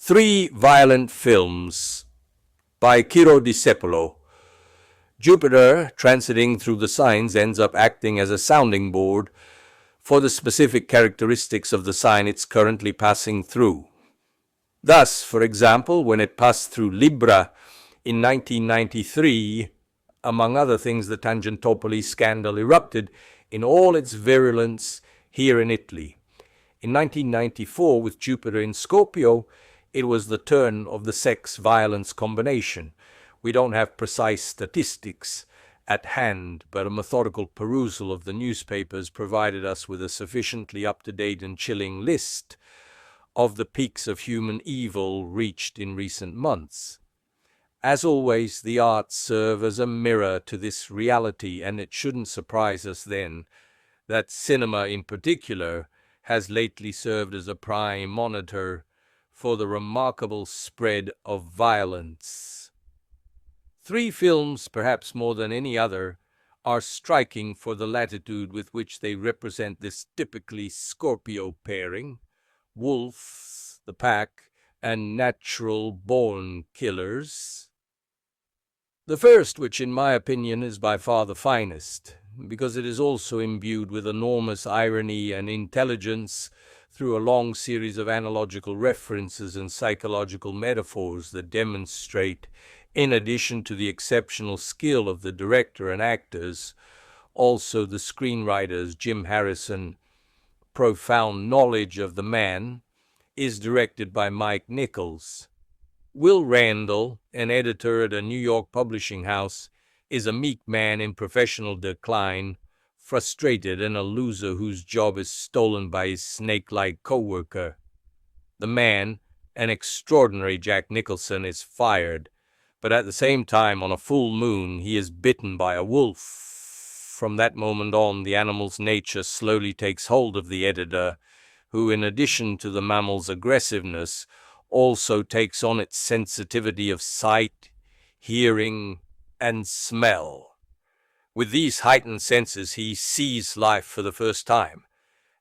Three Violent Films by Ciro Discepolo. Jupiter, transiting through the signs, ends up acting as a sounding board for the specific characteristics of the sign it's currently passing through. Thus, for example, when it passed through Libra in 1993, among other things, the Tangentopoli scandal erupted in all its virulence here in Italy. In 1994, with Jupiter in Scorpio, it was the turn of the sex-violence combination. We don't have precise statistics at hand, but a methodical perusal of the newspapers provided us with a sufficiently up-to-date and chilling list of the peaks of human evil reached in recent months. As always, the arts serve as a mirror to this reality, and it shouldn't surprise us then that cinema in particular has lately served as a prime monitor for the remarkable spread of violence. Three films, perhaps more than any other, are striking for the latitude with which they represent this typically Scorpio pairing: wolves, the pack, and natural-born killers. The first, which in my opinion is by far the finest, because it is also imbued with enormous irony and intelligence through a long series of analogical references and psychological metaphors that demonstrate, in addition to the exceptional skill of the director and actors, also the screenwriter's, Jim Harrison, profound knowledge of the man, is directed by Mike Nichols. Will Randall, an editor at a New York publishing house, is a meek man in professional decline, frustrated and a loser whose job is stolen by his snake-like co-worker. The man, an extraordinary Jack Nicholson, is fired, but at the same time, on a full moon, he is bitten by a wolf. From that moment on, the animal's nature slowly takes hold of the editor, who, in addition to the mammal's aggressiveness, also takes on its sensitivity of sight, hearing, and smell. With these heightened senses, he sees life for the first time,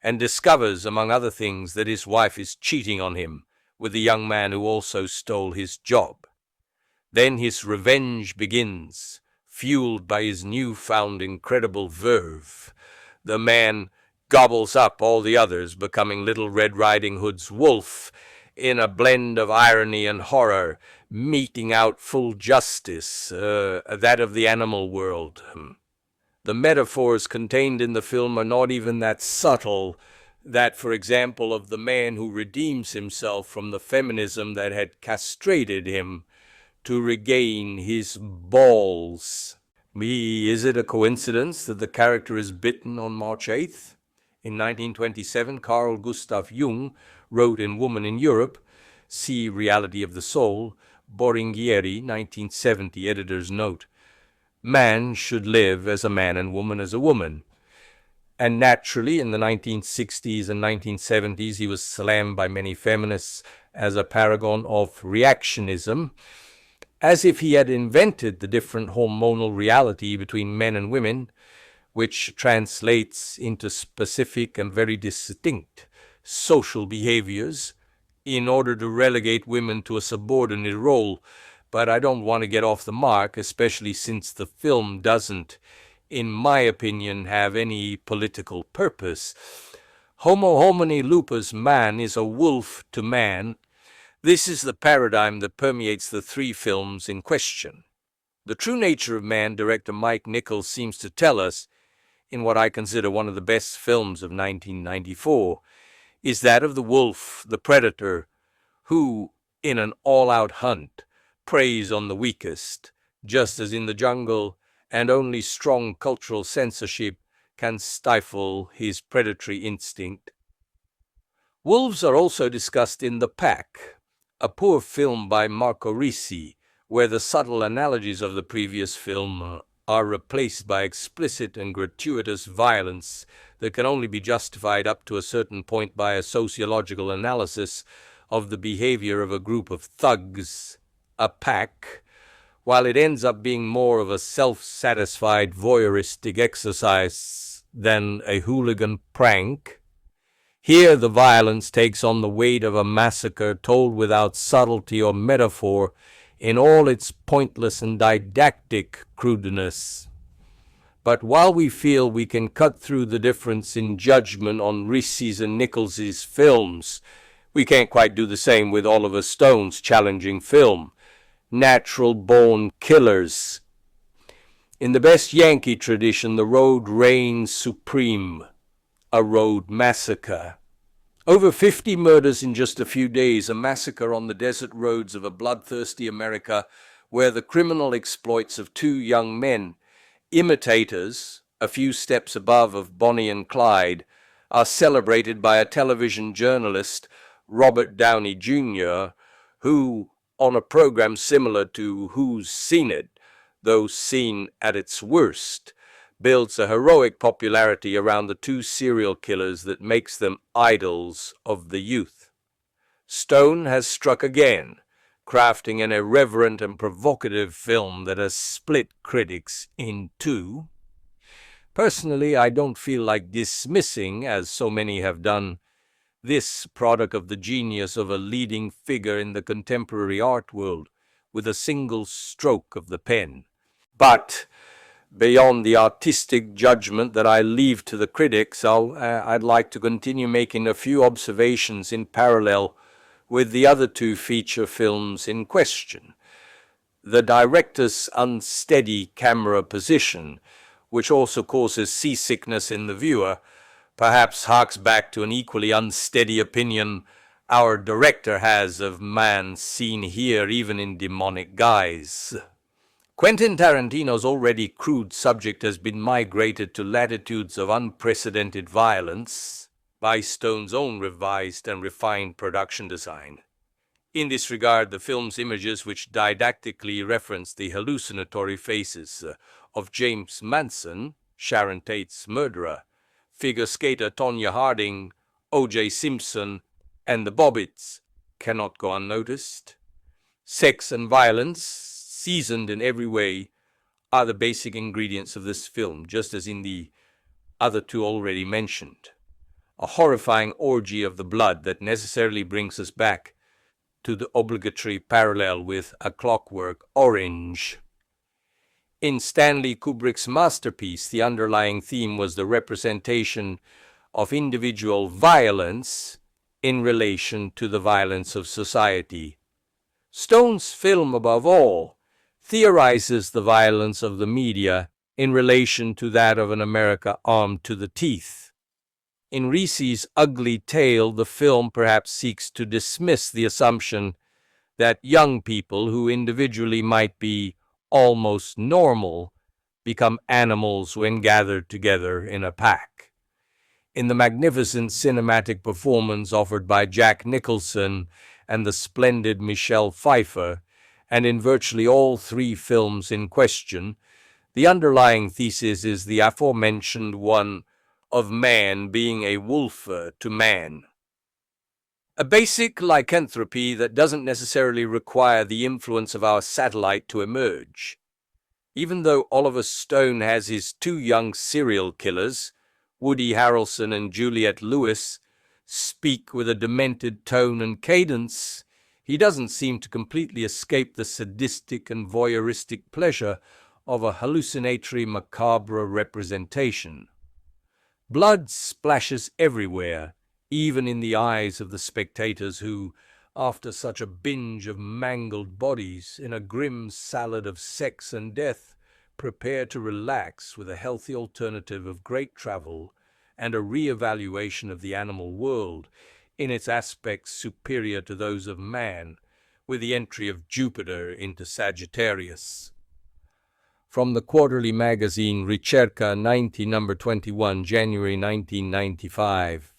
and discovers, among other things, that his wife is cheating on him with the young man who also stole his job. Then his revenge begins, fueled by his newfound incredible verve. The man gobbles up all the others, becoming Little Red Riding Hood's wolf, in a blend of irony and horror, meting out full justice, that of the animal world. The metaphors contained in the film are not even that subtle, that, for example, of the man who redeems himself from the feminism that had castrated him to regain his balls. Is it a coincidence that the character is bitten on March 8th? In 1927, Carl Gustav Jung wrote in Woman in Europe, see Reality of the Soul, Boringhieri, 1970, editor's note, man should live as a man and woman as a woman. And naturally, in the 1960s and 1970s, he was slammed by many feminists as a paragon of reactionism, as if he had invented the different hormonal reality between men and women, which translates into specific and very distinct social behaviors in order to relegate women to a subordinate role. But I don't want to get off the mark, especially since the film doesn't, in my opinion, have any political purpose. Homo homini lupus, man is a wolf to man. This is the paradigm that permeates the three films in question. The true nature of man, director Mike Nichols seems to tell us, in what I consider one of the best films of 1994, is that of the wolf, the predator, who, in an all-out hunt, preys on the weakest, just as in the jungle, and only strong cultural censorship can stifle his predatory instinct. Wolves are also discussed in The Pack, a poor film by Marco Risi, where the subtle analogies of the previous film are replaced by explicit and gratuitous violence that can only be justified up to a certain point by a sociological analysis of the behavior of a group of thugs, a pack. While it ends up being more of a self-satisfied voyeuristic exercise than a hooligan prank, Here the violence takes on the weight of a massacre told without subtlety or metaphor in all its pointless and didactic crudeness. But while we feel we can cut through the difference in judgment on Rhys's and Nichols's films, we can't quite do the same with Oliver Stone's challenging film, Natural-Born Killers. In the best Yankee tradition, the road reigns supreme, a road massacre. Over 50 murders in just a few days, a massacre on the desert roads of a bloodthirsty America where the criminal exploits of two young men, imitators, a few steps above of Bonnie and Clyde, are celebrated by a television journalist, Robert Downey Jr., who, on a program similar to Who's Seen It, though seen at its worst, builds a heroic popularity around the two serial killers that makes them idols of the youth. Stone has struck again, crafting an irreverent and provocative film that has split critics in two. Personally, I don't feel like dismissing, as so many have done, this product of the genius of a leading figure in the contemporary art world with a single stroke of the pen. But beyond the artistic judgment that I leave to the critics, I'd like to continue making a few observations in parallel with the other two feature films in question. The director's unsteady camera position, which also causes seasickness in the viewer, perhaps harks back to an equally unsteady opinion our director has of man seen here even in demonic guise. Quentin Tarantino's already crude subject has been migrated to latitudes of unprecedented violence by Stone's own revised and refined production design. In this regard, the film's images, which didactically reference the hallucinatory faces of James Manson, Sharon Tate's murderer, figure skater Tonya Harding, O.J. Simpson, and the Bobbits, cannot go unnoticed. Sex and violence, seasoned in every way, are the basic ingredients of this film, just as in the other two already mentioned. A horrifying orgy of the blood that necessarily brings us back to the obligatory parallel with A Clockwork Orange. In Stanley Kubrick's masterpiece, the underlying theme was the representation of individual violence in relation to the violence of society. Stone's film, above all, theorizes the violence of the media in relation to that of an America armed to the teeth. In Rhys's ugly tale, the film perhaps seeks to dismiss the assumption that young people who individually might be almost normal become animals when gathered together in a pack. In the magnificent cinematic performance offered by Jack Nicholson and the splendid Michelle Pfeiffer, and in virtually all three films in question, the underlying thesis is the aforementioned one of man being a wolf to man. A basic lycanthropy that doesn't necessarily require the influence of our satellite to emerge. Even though Oliver Stone has his two young serial killers, Woody Harrelson and Juliette Lewis, speak with a demented tone and cadence, he doesn't seem to completely escape the sadistic and voyeuristic pleasure of a hallucinatory macabre representation. Blood splashes everywhere, even in the eyes of the spectators who, after such a binge of mangled bodies in a grim salad of sex and death, prepare to relax with a healthy alternative of great travel and a re-evaluation of the animal world in its aspects superior to those of man, with the entry of Jupiter into Sagittarius. From the quarterly magazine Ricerca 90, number 21, January 1995.